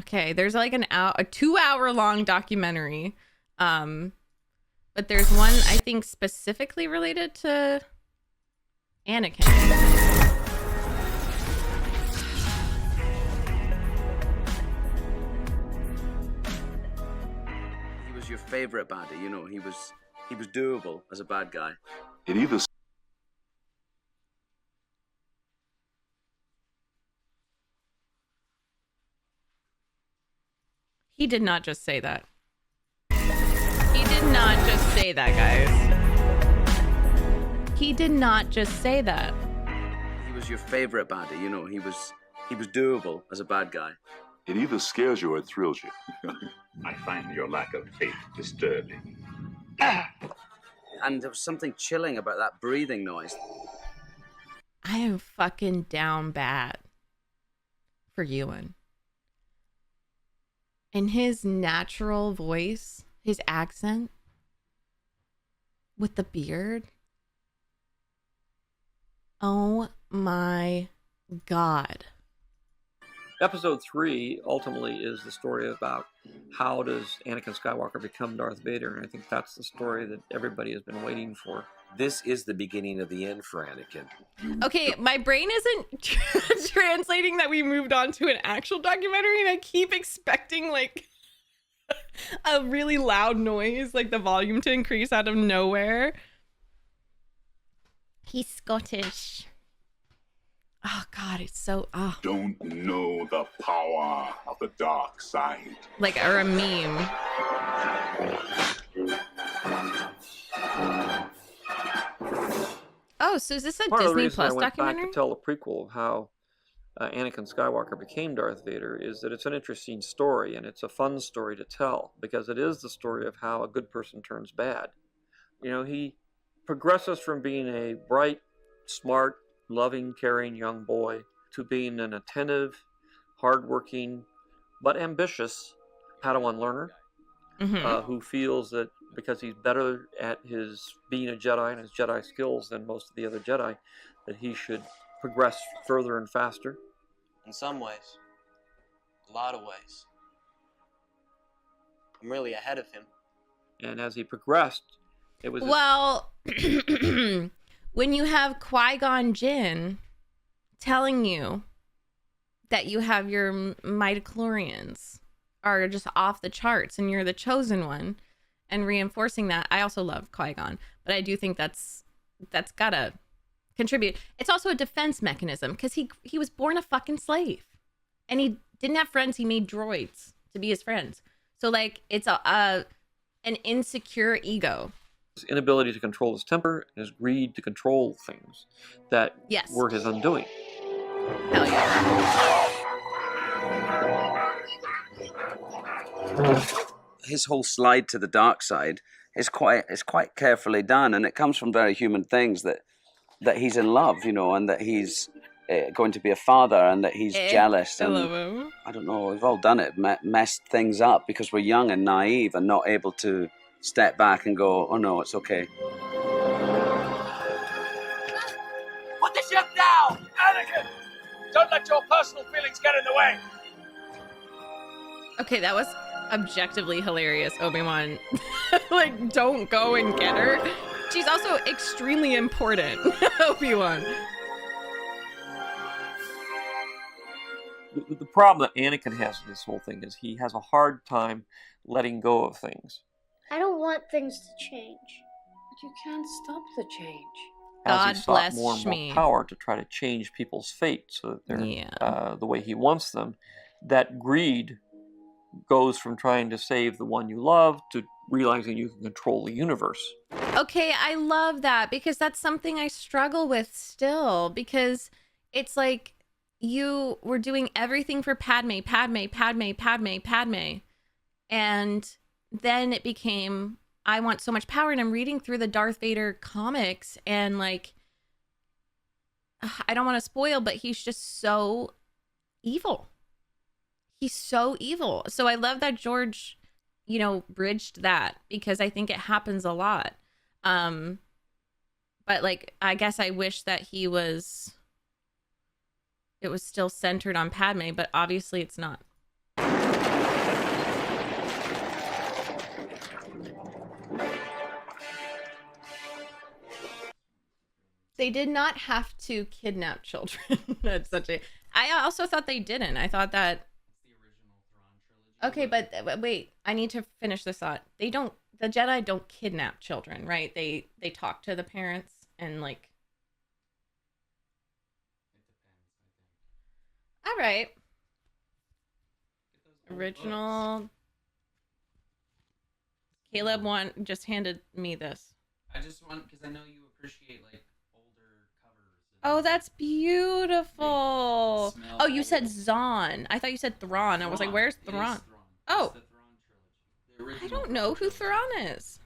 Okay, there's like a 2-hour long documentary. But there's one I think specifically related to Anakin. He was your favorite baddie, you know, he was doable as a bad guy. It either He did not just say that. He did not just say that, guys. He did not just say that. He was your favorite baddie, you know, he was doable as a bad guy. It either scares you or it thrills you. I find your lack of faith disturbing. And there was something chilling about that breathing noise. I am fucking down bad for Ewan. And his natural voice, his accent with the beard. Oh my God. Episode 3 ultimately is the story about how does Anakin Skywalker become Darth Vader, and I think that's the story that everybody has been waiting for. This is the beginning of the end for Anakin. Okay, my brain isn't translating that we moved on to an actual documentary, and I keep expecting like a really loud noise, like the volume to increase out of nowhere. He's Scottish. Oh God, it's so Don't know the power of the dark side. like or a meme. Oh, so is this a Part of the Disney reason Plus I went documentary? back to tell the prequel of how Anakin Skywalker became Darth Vader is that it's an interesting story, and it's a fun story to tell because it is the story of how a good person turns bad. You know, he progresses from being a bright, smart, loving, caring young boy to being an attentive, hardworking, but ambitious Padawan learner who feels that because he's better at his being a Jedi and his Jedi skills than most of the other Jedi, that he should progress further and faster. In some ways. A lot of ways. I'm really ahead of him. And as he progressed, it was... Well, when you have Qui-Gon Jinn telling you that you have your midichlorians are just off the charts and you're the chosen one, and reinforcing that, I also love Qui-Gon, but I do think that's gotta contribute. It's also a defense mechanism because he was born a fucking slave, and he didn't have friends. He made droids to be his friends. So like it's an insecure ego. His inability to control his temper and his greed to control things that were his undoing. Hell yeah. His whole slide to the dark side is quite carefully done, and it comes from very human things that he's in love, you know, and that he's going to be a father, and that he's jealous. And I love him. I don't know, we've all done it, messed things up because we're young and naive and not able to step back and go, oh no, it's okay. Put the ship down! Anakin! Don't let your personal feelings get in the way! Okay, that was objectively hilarious, Obi-Wan. Like, don't go and get her. She's also extremely important, Obi-Wan. The problem that Anakin has in this whole thing is he has a hard time letting go of things. I don't want things to change. But you can't stop the change. As he sought more and more power to try to change people's fate so that they're the way he wants them, that greed goes from trying to save the one you love to realizing you can control the universe. Okay, I love that because that's something I struggle with still, because it's like you were doing everything for Padme, and then it became, I want so much power, and I'm reading through the Darth Vader comics, and like, I don't want to spoil, but he's just so evil. He's so evil. So I love that George, you know, bridged that, because I think it happens a lot. But like, I guess I wish that it was still centered on Padme, but obviously it's not. They did not have to kidnap children. That's such a. I also thought they didn't. I thought that. Okay, but wait. I need to finish this thought. They don't. The Jedi don't kidnap children, right? They talk to the parents and like. All right. Original. Caleb just handed me this. I just want because I know you appreciate like older covers. Oh, that's beautiful. Oh, you said Zahn. I thought you said Thrawn. I was like, where's Thrawn? Oh. It's the Thrawn trilogy. The original I don't know who Thrawn is.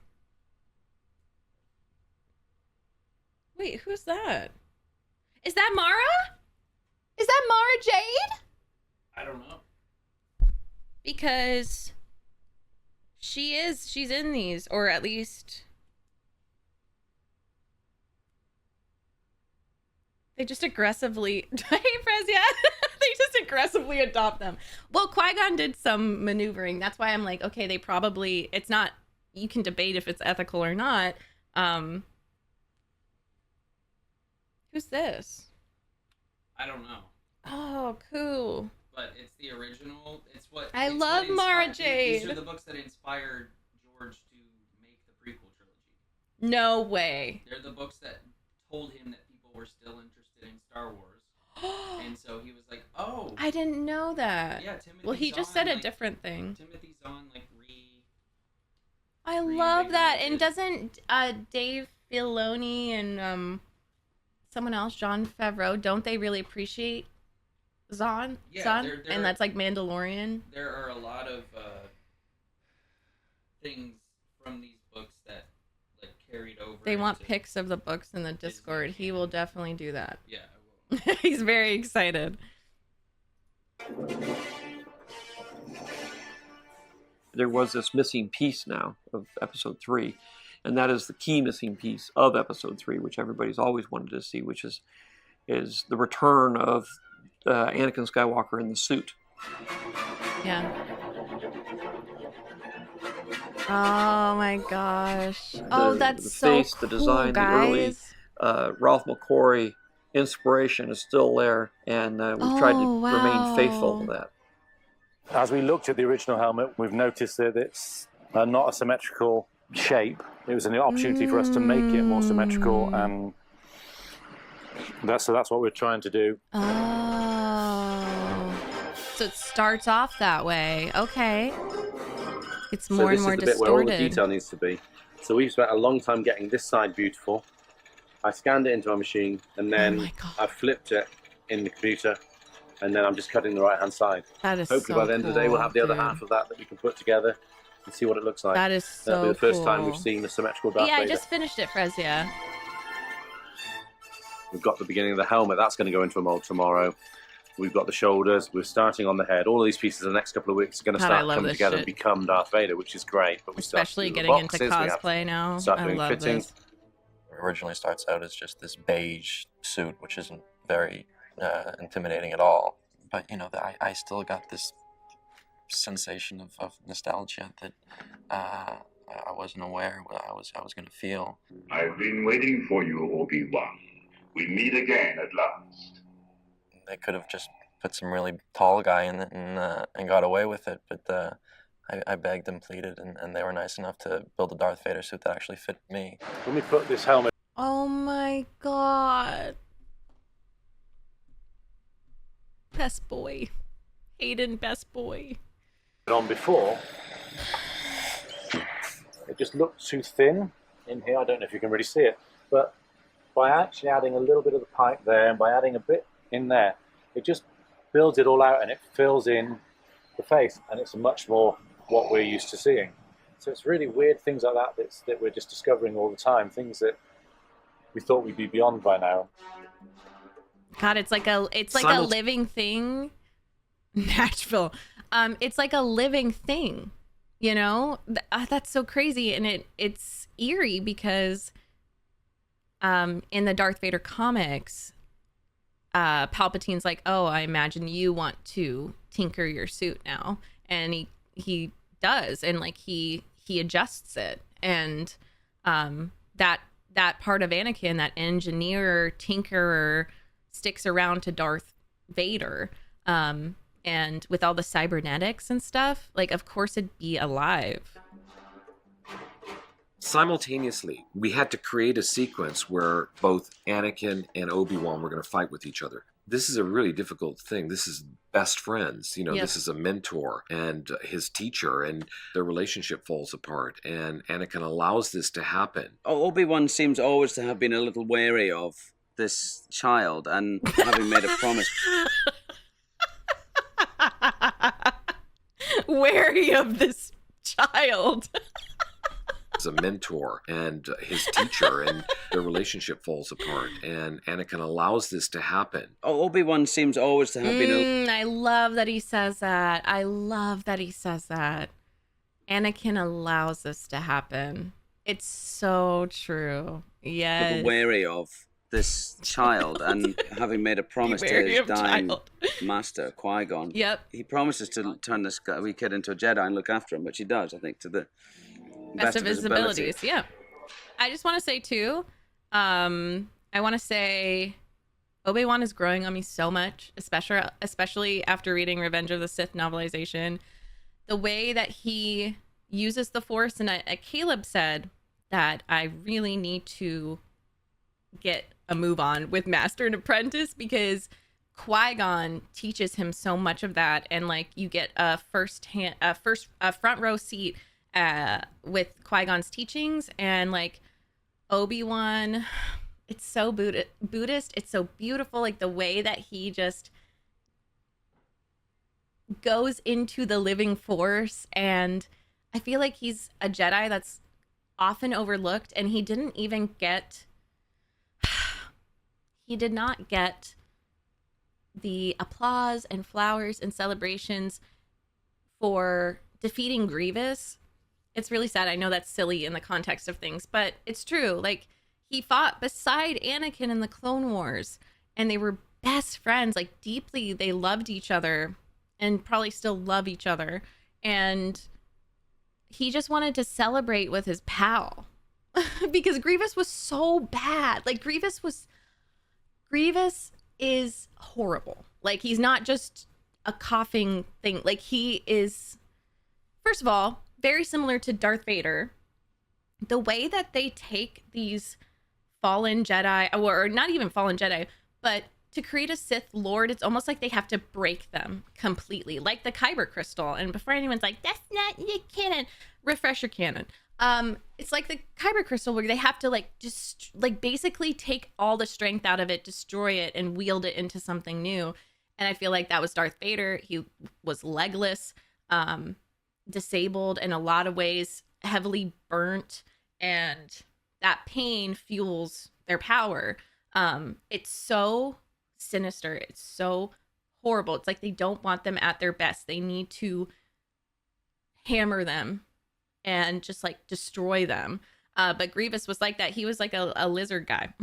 Wait, who's that? Is that Mara? Is that Mara Jade? I don't know. Because she's in these, or at least they just aggressively hey Frezia. They just aggressively adopt them. Well, Qui-Gon did some maneuvering. That's why I'm like, okay, they probably, it's not, you can debate if it's ethical or not. Who's this? I don't know. Oh, cool. But it's the original. It's what I it's love what Mara Jade. These are the books that inspired George to make the prequel trilogy. No way. They're the books that told him that people were still interested in Star Wars. And so he was like, "Oh, I didn't know that." Yeah, Timothy. Well, he Zahn, just said a like, different thing. Timothy Zahn like I love that. And doesn't Dave Filoni and someone else, Jon Favreau, don't they really appreciate Zahn? Yeah, Zahn? they're- And that's like Mandalorian. There are a lot of things from these books that like carried over. They want into- pics of the books in the Discord. He will definitely do that. Yeah, I will. He's very excited. There was this missing piece now of episode 3, and that is the key missing piece of episode 3, which everybody's always wanted to see, which is the return of Anakin Skywalker in the suit. Yeah. Oh my gosh. Oh, that's the so face, cool, the design, guys. the early Ralph McQuarrie inspiration is still there, and we've tried to remain faithful to that. As we looked at the original helmet, we've noticed that it's not a symmetrical shape. It was an opportunity for us to make it more symmetrical, and that's what we're trying to do. Oh. So it starts off that way. Okay. It's more and more distorted. So this is the bit where all the distorted. detail needs to be. So we've spent a long time getting this side beautiful. I scanned it into my machine, and then I flipped it in the computer, and then I'm just cutting the right-hand side. That is Hopefully so by the end of the day, we'll have the other cool, half of that we can put together and see what it looks like. That is That'll be so the first time cool. we've seen a symmetrical Darth Yeah, I Vader. just finished it, Frezia. We've got the beginning of the helmet. That's going to go into a mold tomorrow. We've got the shoulders. We're starting on the head. All of these pieces in the next couple of weeks are going to God, I start love coming this together shit. and become Darth Vader, which is great. But we start to Especially do the getting into boxes. We have to cosplay now. start I doing love fitting. this. It originally starts out as just this beige suit, which isn't very intimidating at all. But I still got this sensation of nostalgia that I wasn't aware what I was going to feel. I've been waiting for you, Obi-Wan. We meet again at last. They could have just put some really tall guy in it and got away with it, but I begged and pleaded, and they were nice enough to build a Darth Vader suit that actually fit me. When we put this helmet Oh my god. Best boy. Hayden, best boy. on before, it just looked too thin in here. I don't know if you can really see it, but by actually adding a little bit of the pipe there and by adding a bit in there, it just builds it all out and it fills in the face, and it's much more what we're used to seeing. So it's really weird things like that that we're just discovering all the time, things that we thought we'd be beyond by now. God, it's like a living thing. Nashville. It's like a living thing, you know? That's so crazy, and it's eerie because in the Darth Vader comics, Palpatine's like, "Oh, I imagine you want to tinker your suit now," and he does, and like he adjusts it, and that that part of Anakin, that engineer, tinkerer, sticks around to Darth Vader. And with all the cybernetics and stuff, like, of course it'd be alive. Simultaneously, we had to create a sequence where both Anakin and Obi-Wan were going to fight with each other. This is a really difficult thing. This is best friends. You know, Yep. This is a mentor and his teacher, and their relationship falls apart. And Anakin allows this to happen. Obi-Wan seems always to have been a little wary of this child, and having made a promise. Wary of this child. As a mentor and his teacher, and their relationship falls apart. And Anakin allows this to happen. Obi-Wan seems always to have been I love that he says that. I love that he says that. Anakin allows this to happen. It's so true. a Yes. little wary of this child, and having made a promise to Wary his of dying child. master, Qui-Gon. Yep. He promises to turn this wee kid into a Jedi and look after him, which he does, I think, to the Best of his abilities. Yeah. I just want to say too, I want to say Obi-Wan is growing on me so much, especially after reading Revenge of the Sith novelization. The way that he uses the Force, and Caleb said that I really need to get a move on with Master and Apprentice, because Qui-Gon teaches him so much of that, and like you get a front row seat with Qui-Gon's teachings, and like Obi-Wan, it's so Buddhist, it's so beautiful, like the way that he just goes into the living Force. And I feel like he's a Jedi that's often overlooked, and he did not get the applause and flowers and celebrations for defeating Grievous. It's really sad. I know that's silly in the context of things, but it's true. Like, he fought beside Anakin in the Clone Wars, and they were best friends. Like, deeply, they loved each other, and probably still love each other. And he just wanted to celebrate with his pal because Grievous was so bad. Like, Grievous is horrible. Like, he's not just a coughing thing. Like, he is, first of all, very similar to Darth Vader. The way that they take these fallen Jedi, or not even fallen Jedi, but to create a Sith Lord, it's almost like they have to break them completely, like the Kyber crystal. And before anyone's like, that's not your canon, refresh your canon. It's like the Kyber crystal, where they have to like just like basically take all the strength out of it, destroy it, and wield it into something new. And I feel like that was Darth Vader. He was legless, disabled in a lot of ways, heavily burnt, and that pain fuels their power. It's so sinister, it's so horrible. It's like they don't want them at their best. They need to hammer them and just like destroy them. But Grievous was like that. He was like a lizard guy.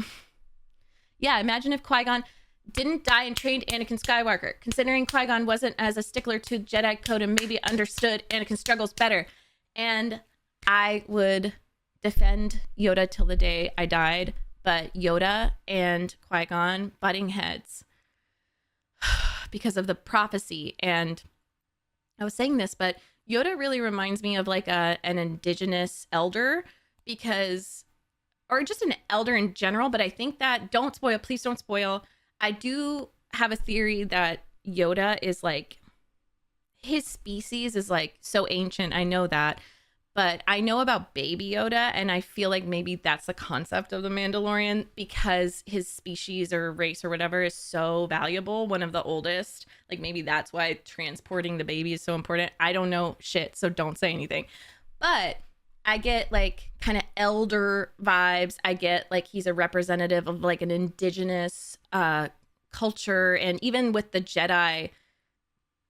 Yeah, imagine if Qui-Gon didn't die and trained Anakin Skywalker. Considering Qui-Gon wasn't as a stickler to Jedi code and maybe understood Anakin's struggles better. And I would defend Yoda till the day I died, but Yoda and Qui-Gon butting heads because of the prophecy. And I was saying this, but Yoda really reminds me of like an indigenous elder, because, or just an elder in general. But I think that, don't spoil, please don't spoil. I do have a theory that Yoda is like, his species is like so ancient. I know that, but I know about Baby Yoda, and I feel like maybe that's the concept of the Mandalorian, because his species or race or whatever is so valuable, one of the oldest. Like, maybe that's why transporting the baby is so important. I don't know shit, so don't say anything. But I get like kind of elder vibes. I get like he's a representative of like an indigenous culture, and even with the Jedi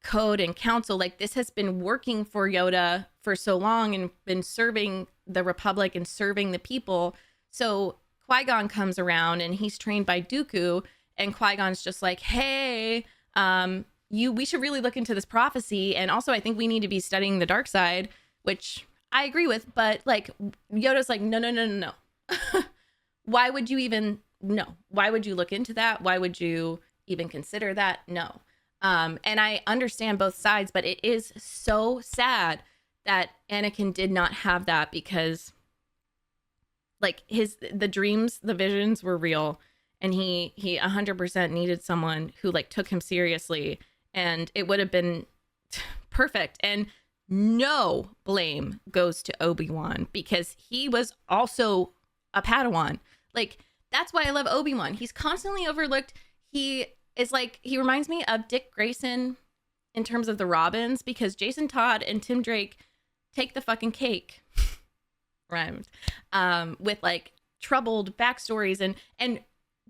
code and council, like this has been working for Yoda for so long and been serving the Republic and serving the people. So Qui-Gon comes around and he's trained by Dooku, and Qui-Gon's just like, hey, we should really look into this prophecy, and also I think we need to be studying the dark side, which I agree with. But like Yoda's like, no. why would you even, no. Why would you look into that? Why would you even consider that? No. And I understand both sides, but it is so sad that Anakin did not have that, because like the dreams, the visions were real, and he 100% needed someone who like took him seriously, and it would have been perfect. And no blame goes to Obi-Wan, because he was also a Padawan. Like, that's why I love Obi-Wan. He's constantly overlooked. He reminds me of Dick Grayson in terms of the Robins, because Jason Todd and Tim Drake take the fucking cake. Rhymed. With like troubled backstories, and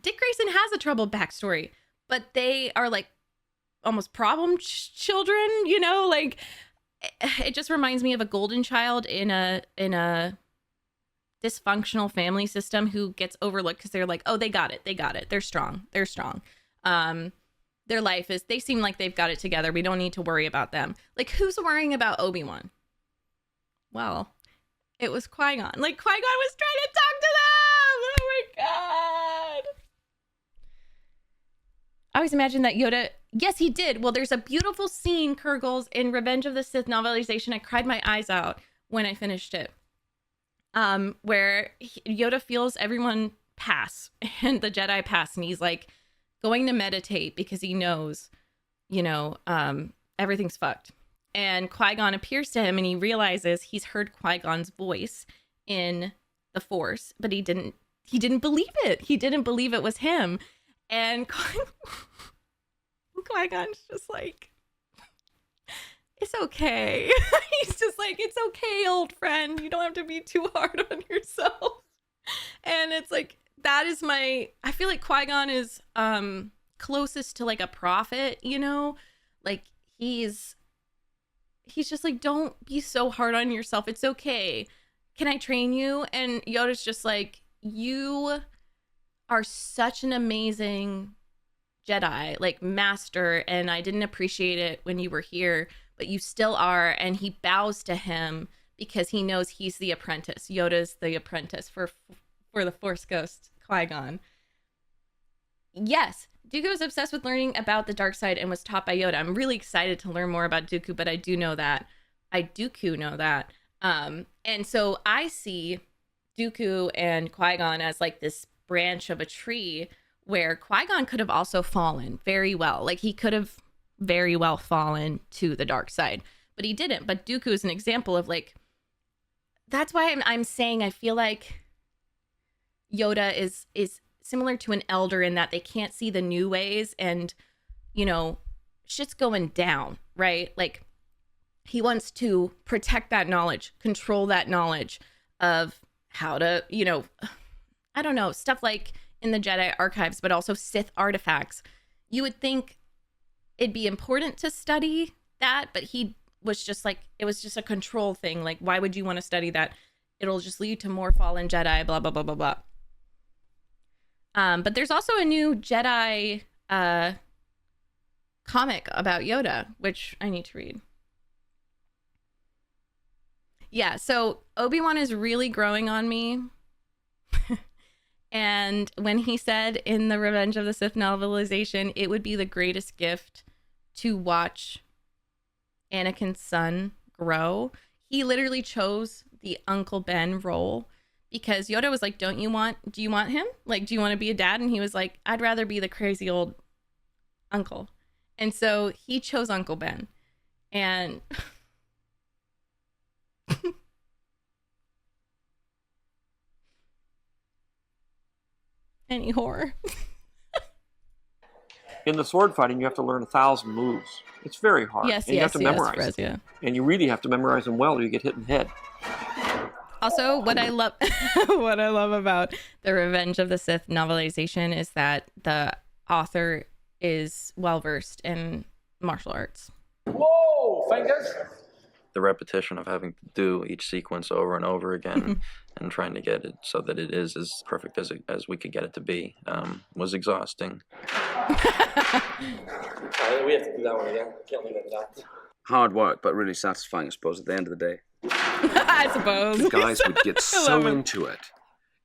Dick Grayson has a troubled backstory, but they are like almost problem children, you know, like it just reminds me of a golden child in a dysfunctional family system who gets overlooked because they're like, oh, they got it, they're strong. Their life is, they seem like they've got it together, we don't need to worry about them. Like, who's worrying about Obi-Wan? Well, it was Qui-Gon. Like, Qui-Gon was trying to talk to them. Oh my god. I always imagine that Yoda, yes, he did. Well, there's a beautiful scene, Kurgles, in Revenge of the Sith novelization. I cried my eyes out when I finished it. Where Yoda feels everyone pass, and the Jedi pass, and he's like going to meditate because he knows, you know, everything's fucked. And Qui-Gon appears to him, and he realizes he's heard Qui-Gon's voice in the Force, but he didn't believe it. He didn't believe it was him. And Qui-Gon's just like, it's okay. He's just like, it's okay, old friend. You don't have to be too hard on yourself. And it's like, that is I feel like Qui-Gon is closest to like a prophet, you know? Like, he's just like, don't be so hard on yourself. It's okay. Can I train you? And Yoda's just like, you are such an amazing Jedi, like master, and I didn't appreciate it when you were here, but you still are. And he bows to him because he knows he's the apprentice. Yoda's the apprentice for the Force ghost, Qui-Gon. Yes, Dooku was obsessed with learning about the dark side and was taught by Yoda. I'm really excited to learn more about Dooku, but I do know that. And so I see Dooku and Qui-Gon as like this branch of a tree where Qui-Gon could have also fallen very well. Like, he could have very well fallen to the dark side, but he didn't. But Dooku is an example of like, that's why I'm saying I feel like Yoda is similar to an elder in that they can't see the new ways, and, you know, shit's going down, right? Like, he wants to protect that knowledge, control that knowledge of how to, you know, I don't know, stuff like in the Jedi archives, but also Sith artifacts. You would think it'd be important to study that, but he was just like, it was just a control thing. Like, why would you want to study that? It'll just lead to more fallen Jedi, blah, blah, blah, blah, blah. But there's also a new Jedi comic about Yoda, which I need to read. Yeah, so Obi-Wan is really growing on me. And when he said in the Revenge of the Sith novelization, it would be the greatest gift to watch Anakin's son grow, he literally chose the Uncle Ben role. Because Yoda was like, do you want him? Like, do you want to be a dad? And he was like, I'd rather be the crazy old uncle. And so he chose Uncle Ben. And any horror. In the sword fighting, you have to learn 1,000 moves. It's very hard. Yes, and you have to memorize them. Yeah. And you really have to memorize them well or you get hit in the head. Also, what I love about the Revenge of the Sith novelization is that the author is well versed in martial arts. Whoa, fingers! The repetition of having to do each sequence over and over again and trying to get it so that it is as perfect as we could get it to be was exhausting. We have to do that one again. Can't leave it at that. Hard work, but really satisfying, I suppose, at the end of the day. I suppose. The guys would get so into it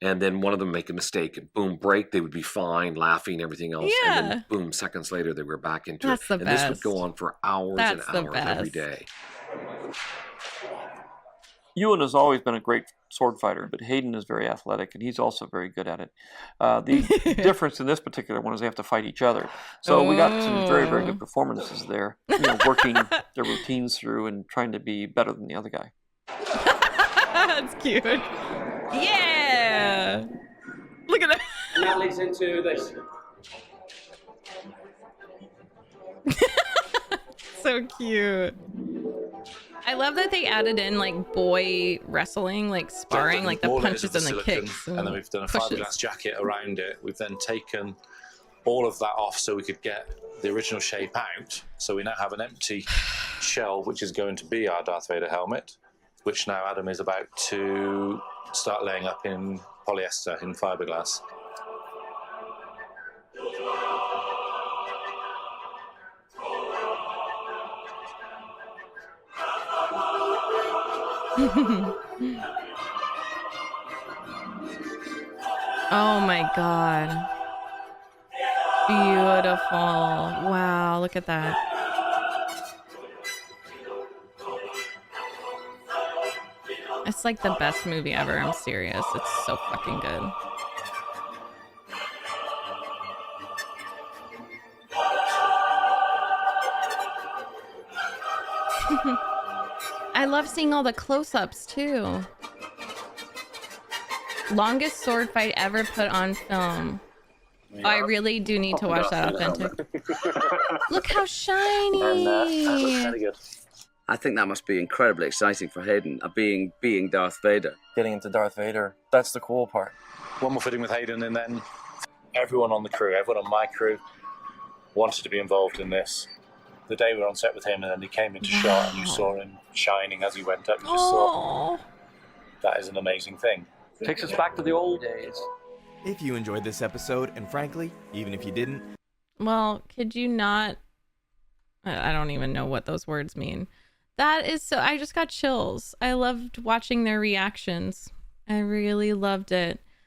And then one of them make a mistake and boom, break, they would be fine, laughing, everything else. Yeah. And then boom, seconds later, they were back into That's it. the And best. this would go on for hours That's the and hours every best. day. Ewan has always been a great sword fighter, but Hayden is very athletic, and he's also very good at it. The difference in this particular one is they have to fight each other. So we got some very, very good performances there, working their routines through and trying to be better than the other guy. That's cute. Yeah. Look at that. And that leads into this. So cute. I love that they added in like boy wrestling, like sparring, like the More layers punches of and the silicon, kicks. and then we've done a pushes. fiberglass jacket around it. We've then taken all of that off so we could get the original shape out. So we now have an empty shell, which is going to be our Darth Vader helmet, which now Adam is about to start laying up in polyester, in fiberglass. Oh my god. Beautiful. Wow, look at that. It's like the best movie ever. I'm serious. It's so fucking good. I love seeing all the close-ups too. Longest sword fight ever put on film. Yeah. I really do need to watch that authentic. Look how shiny. And that looks very good. I think that must be incredibly exciting for Hayden, being Darth Vader. Getting into Darth Vader, that's the cool part. One more fitting with Hayden, and then everyone on the crew, everyone on my crew, wanted to be involved in this. The day we were on set with him, and then he came into shot, and you saw him shining as he went up. You just thought, that is an amazing thing. Takes us back to the old days. If you enjoyed this episode, and frankly, even if you didn't... Well, could you not... I don't even know what those words mean. That is so... I just got chills. I loved watching their reactions. I really loved it.